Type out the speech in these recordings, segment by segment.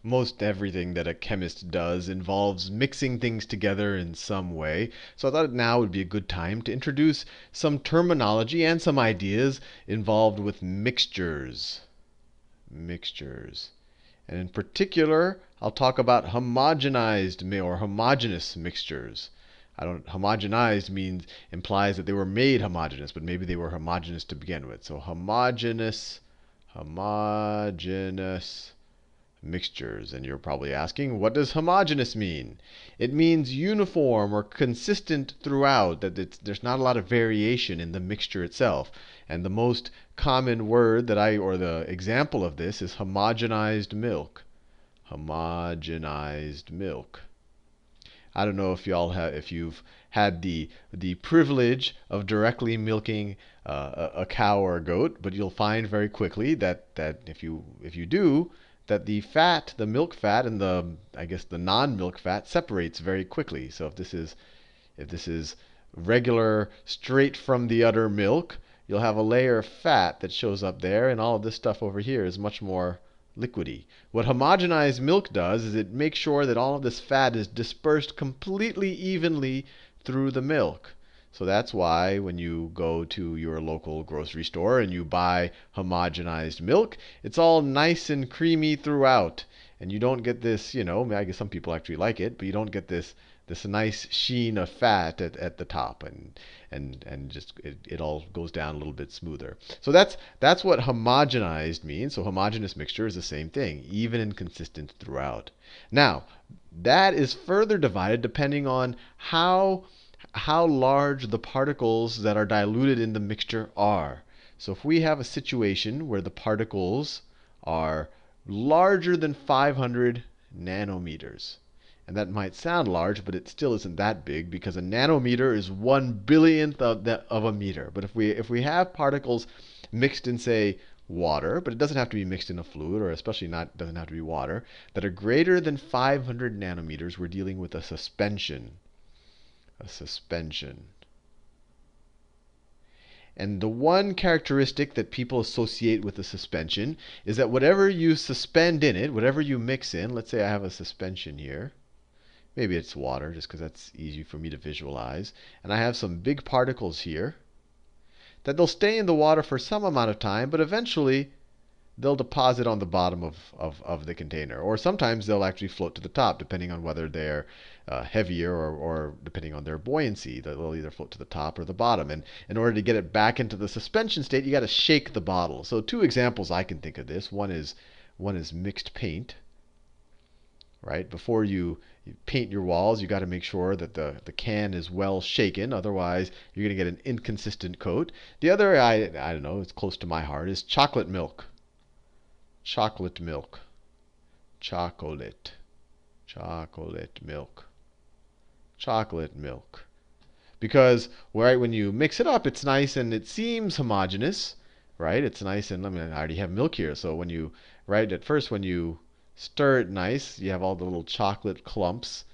most everything that a chemist does involves mixing things together in some way. So I thought now would be a good time to introduce some terminology and some ideas involved with mixtures. Mixtures. And in particular, I'll talk about homogenized or homogeneous mixtures. Homogenized implies that they were made homogeneous, but maybe they were homogeneous to begin with. So homogeneous mixtures. And you're probably asking, what does homogeneous mean? It means uniform or consistent throughout, that there's not a lot of variation in the mixture itself. And the most common word or the example of this is homogenized milk. Homogenized milk. I don't know if you've had the privilege of directly milking a cow or a goat, but you'll find very quickly that if you do, that the milk fat and I guess the non-milk fat separates very quickly. So if this is regular straight from the udder milk, you'll have a layer of fat that shows up there, and all of this stuff over here is much more liquidy. What homogenized milk does is it makes sure that all of this fat is dispersed completely evenly through the milk. So that's why when you go to your local grocery store and you buy homogenized milk, it's all nice and creamy throughout. And you don't get this, I guess some people actually like it, but you don't get this nice sheen of fat at the top, and just it all goes down a little bit smoother. So that's what homogenized means. So homogeneous mixture is the same thing, even and consistent throughout. Now, that is further divided depending on how large the particles that are diluted in the mixture are. So if we have a situation where the particles are larger than 500 nanometers, and that might sound large, but it still isn't that big, because a nanometer is 1/billionth of a meter. But if we have particles mixed in, say, water, but it doesn't have to be mixed in a fluid, or especially doesn't have to be water, that are greater than 500 nanometers, we're dealing with a suspension. A suspension. And the one characteristic that people associate with a suspension is that whatever you suspend in it, whatever you mix in, let's say I have a suspension here. Maybe it's water, just because that's easy for me to visualize. And I have some big particles here, that they'll stay in the water for some amount of time, but eventually they'll deposit on the bottom of the container. Or sometimes they'll actually float to the top, depending on whether they're heavier or depending on their buoyancy. They'll either float to the top or the bottom. And in order to get it back into the suspension state, you got to shake the bottle. So two examples I can think of this. One is mixed paint. Right? Before you paint your walls, you got to make sure that the can is well shaken. Otherwise, you're going to get an inconsistent coat. The other, I don't know, it's close to my heart, is chocolate milk. Chocolate milk. Chocolate. Chocolate milk. Chocolate milk. Because when you mix it up, it's nice and it seems homogeneous, right? It's nice, and I already have milk here. So at first when you stir it nice, you have all the little chocolate clumps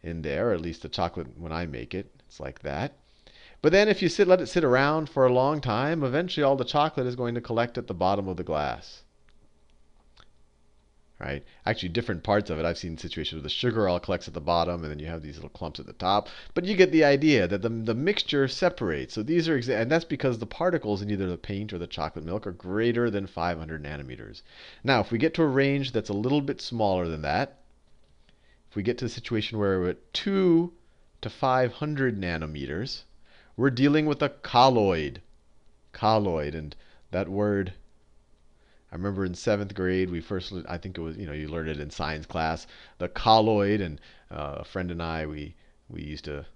in there, or at least the chocolate when I make it, it's like that. But then if you let it sit around for a long time, eventually all the chocolate is going to collect at the bottom of the glass. Right? Actually, different parts of it. I've seen situations where the sugar all collects at the bottom, and then you have these little clumps at the top. But you get the idea that the mixture separates. So these are and that's because the particles in either the paint or the chocolate milk are greater than 500 nanometers. Now, if we get to a range that's a little bit smaller than that, if we get to a situation where we're at 2 to 500 nanometers, we're dealing with a colloid. Colloid, and that word, I remember in 7th grade, I think it was, you learned it in science class, the colloid, and a friend and I, we used to,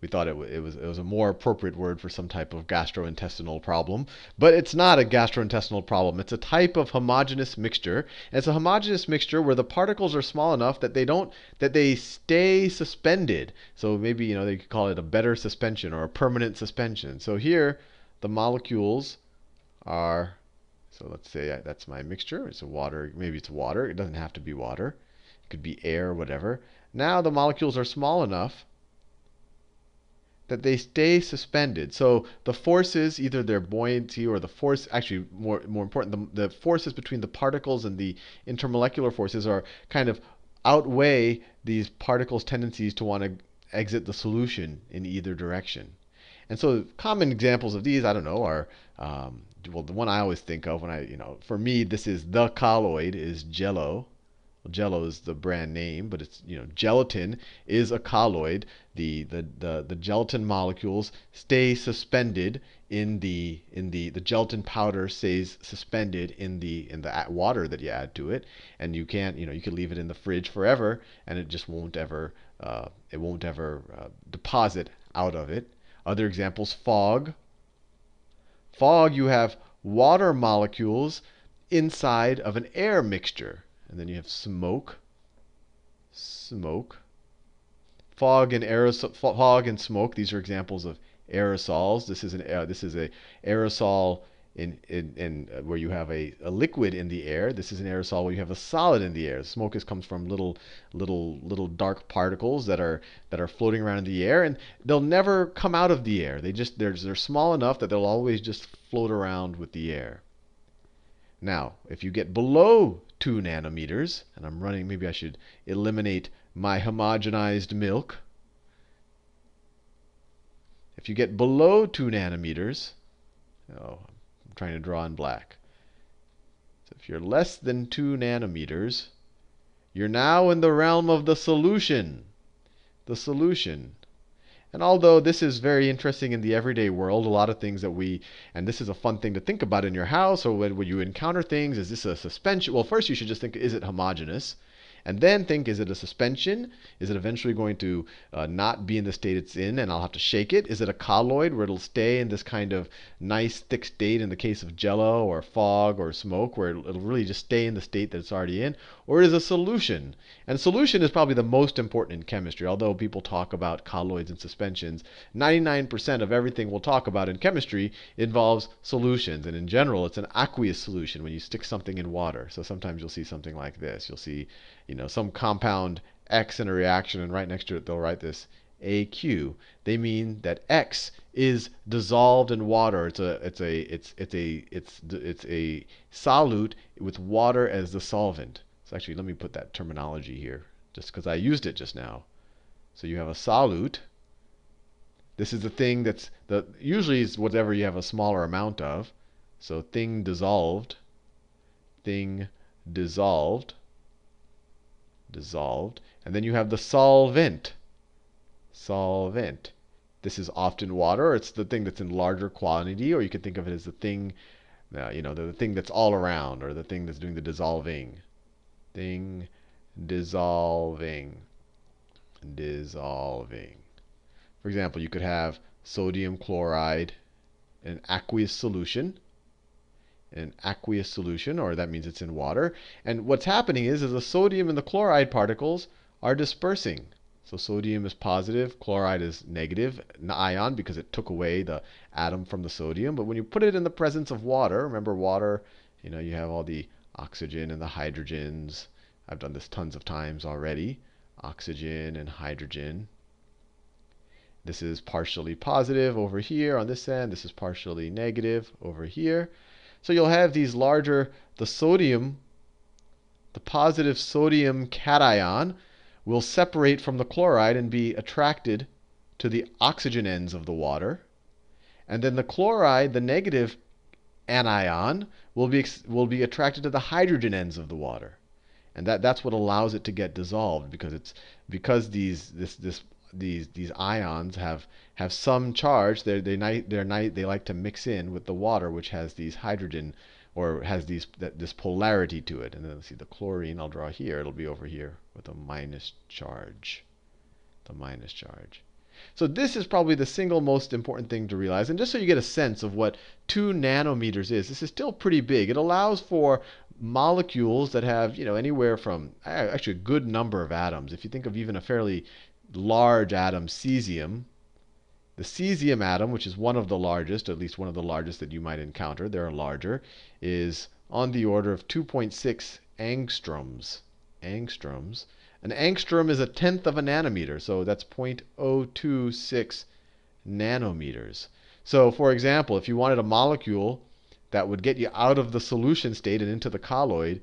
we thought it was a more appropriate word for some type of gastrointestinal problem. But it's not a gastrointestinal problem. It's a type of homogeneous mixture. And it's a homogeneous mixture where the particles are small enough that they stay suspended. So maybe, they could call it a better suspension or a permanent suspension. So here, the molecules are, so let's say that's my mixture. It's water. Maybe it's water. It doesn't have to be water. It could be air, whatever. Now the molecules are small enough that they stay suspended. So the forces, either their buoyancy or the force, actually more important, the forces between the particles and the intermolecular forces are kind of outweigh these particles' tendencies to want to exit the solution in either direction. And so common examples of these, I don't know, are well, the one I always think of when for me, this is the colloid is Jello. Well, Jello is the brand name, but it's gelatin is a colloid. The gelatin molecules stay suspended the gelatin powder stays suspended in the water that you add to it, and you can't you can leave it in the fridge forever, and it just won't ever deposit out of it. Other examples: fog. Fog, you have water molecules inside of an air mixture. And then you have smoke. Smoke. Fog and smoke. These are examples of aerosols. This is a aerosol in where you have a liquid in the air. This is an aerosol where you have a solid in the air. Smoke comes from little dark particles that are floating around in the air, and they'll never come out of the air. They're small enough that they'll always just float around with the air. Now, if you get below 2 nanometers, and I'm running, maybe I should eliminate my homogenized milk. If you get below 2 nanometers, I'm trying to draw in black. So if you're less than 2 nanometers, you're now in the realm of the solution. The solution. And although this is very interesting in the everyday world, a lot of things and this is a fun thing to think about in your house or when you encounter things, is this a suspension? Well, first you should just think, is it homogeneous? And then think, is it a suspension? Is it eventually going to not be in the state it's in and I'll have to shake it? Is it a colloid where it'll stay in this kind of nice thick state in the case of jello or fog or smoke, where it'll really just stay in the state that it's already in? Or is it a solution? And solution is probably the most important in chemistry. Although people talk about colloids and suspensions, 99% of everything we'll talk about in chemistry involves solutions. And in general, it's an aqueous solution when you stick something in water. So sometimes you'll see something like this. You'll see some compound X in a reaction, and right next to it they'll write this AQ. They mean that X is dissolved in water. It's a solute with water as the solvent. So actually, let me put that terminology here, just because I used it just now. So you have a solute. This is the thing usually is whatever you have a smaller amount of. So thing dissolved. And then you have the solvent. This is often water, or it's the thing that's in larger quantity, or you could think of it as the thing, the thing that's all around, or the thing that's doing the dissolving. Dissolving. For example, you could have sodium chloride in an aqueous solution. Or that means it's in water. And what's happening is the sodium and the chloride particles are dispersing. So sodium is positive, chloride is negative, an ion, because it took away the atom from the sodium. But when you put it in the presence of water, remember water, you have all the oxygen and the hydrogens. I've done this tons of times already. Oxygen and hydrogen. This is partially positive over here on this end. This is partially negative over here. So you'll have these larger, the positive sodium cation will separate from the chloride and be attracted to the oxygen ends of the water. And then the chloride, the negative anion, will be attracted to the hydrogen ends of the water. And that's what allows it to get dissolved, because these ions have some charge. They like to mix in with the water, which has these hydrogen, or has this polarity to it. And then let's see the chlorine. I'll draw here. It'll be over here with a minus charge. So this is probably the single most important thing to realize. And just so you get a sense of what 2 nanometers is, this is still pretty big. It allows for molecules that have anywhere from actually a good number of atoms. If you think of even a fairly large atom, cesium, the cesium atom, which is one of the largest, at least one of the largest that you might encounter, there are larger, is on the order of 2.6 angstroms. An angstrom is a tenth of a nanometer, so that's 0.026 nanometers. So for example, if you wanted a molecule that would get you out of the solution state and into the colloid,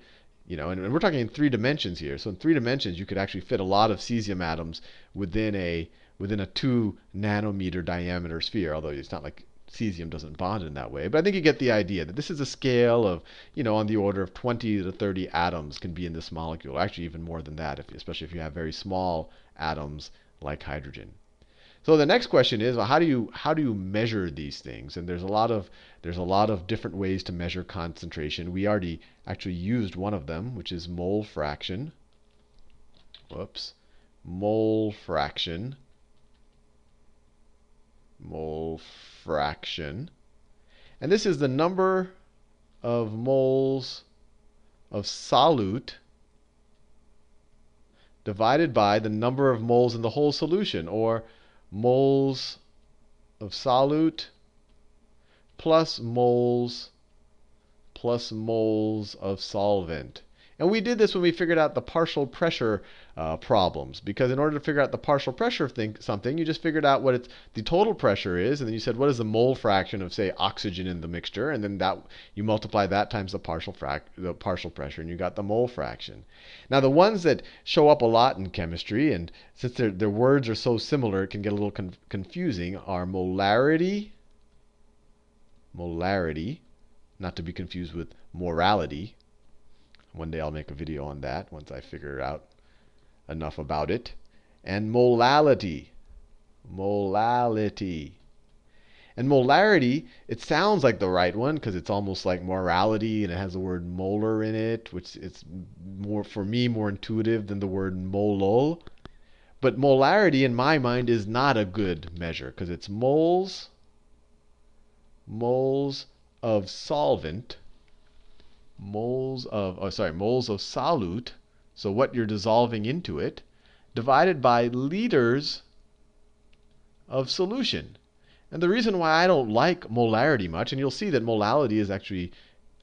and we're talking in 3 dimensions here. So in 3 dimensions, you could actually fit a lot of cesium atoms within a 2 nanometer diameter sphere, although it's not like cesium doesn't bond in that way. But I think you get the idea that this is a scale of, on the order of 20 to 30 atoms can be in this molecule. Actually, even more than that, especially if you have very small atoms like hydrogen. So the next question is, well, how do you measure these things? And there's a lot of different ways to measure concentration. We already actually used one of them, which is mole fraction. Whoops. Mole fraction. Mole fraction. And this is the number of moles of solute divided by the number of moles in the whole solution, or moles of solute plus moles of solvent. And we did this when we figured out the partial pressure problems, because in order to figure out the partial pressure of something, you just figured out what the total pressure is, and then you said what is the mole fraction of, say, oxygen in the mixture, and then you multiply that times the partial pressure, and you got the mole fraction. Now the ones that show up a lot in chemistry, and since their words are so similar, it can get a little confusing, are molarity, not to be confused with morality. One day I'll make a video on that once I figure out enough about it. And molality. And molarity, it sounds like the right one because it's almost like morality, and it has the word molar in it, which it's more, for me, more intuitive than the word molol. But molarity in my mind is not a good measure because it's moles of solvent, moles of solute, so what you're dissolving into it, divided by liters of solution. And the reason why I don't like molarity much, and you'll see that molality is actually,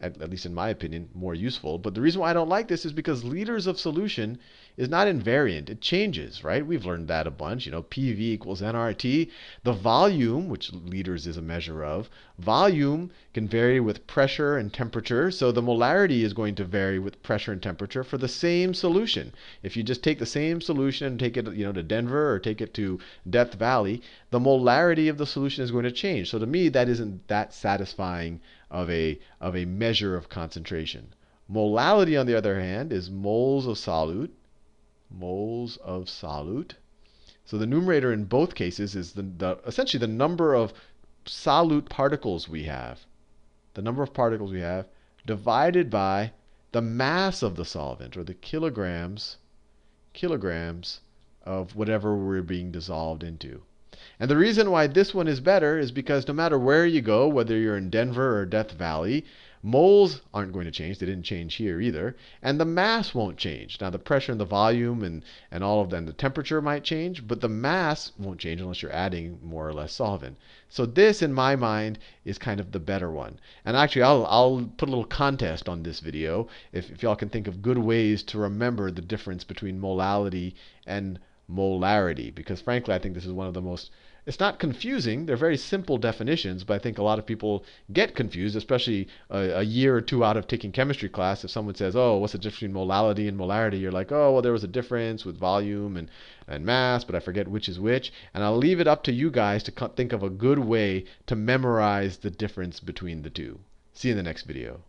at least in my opinion, more useful, but the reason why I don't like this is because liters of solution is not invariant. It changes, right? We've learned that a bunch. PV equals nRT. The volume, which liters is a measure of, volume can vary with pressure and temperature. So the molarity is going to vary with pressure and temperature for the same solution. If you just take the same solution and take it, to Denver or take it to Death Valley, the molarity of the solution is going to change. So to me, that isn't that satisfying of a measure of concentration. Molality, on the other hand, is moles of solute. So the numerator in both cases is essentially the number of solute particles we have. The number of particles we have divided by the mass of the solvent, or the kilograms of whatever we're being dissolved into. And the reason why this one is better is because no matter where you go, whether you're in Denver or Death Valley, moles aren't going to change. They didn't change here either. And the mass won't change. Now the pressure and the volume and all of them, the temperature might change, but the mass won't change unless you're adding more or less solvent. So this, in my mind, is kind of the better one. And actually, I'll put a little contest on this video if y'all can think of good ways to remember the difference between molality and molarity, because frankly I think this is one of the most, it's not confusing, they're very simple definitions, but I think a lot of people get confused, especially a year or two out of taking chemistry class. If someone says, oh, what's the difference between molality and molarity, you're like, oh, well, there was a difference with volume and mass, but I forget which is which. And I'll leave it up to you guys to think of a good way to memorize the difference between the two. See you in the next video.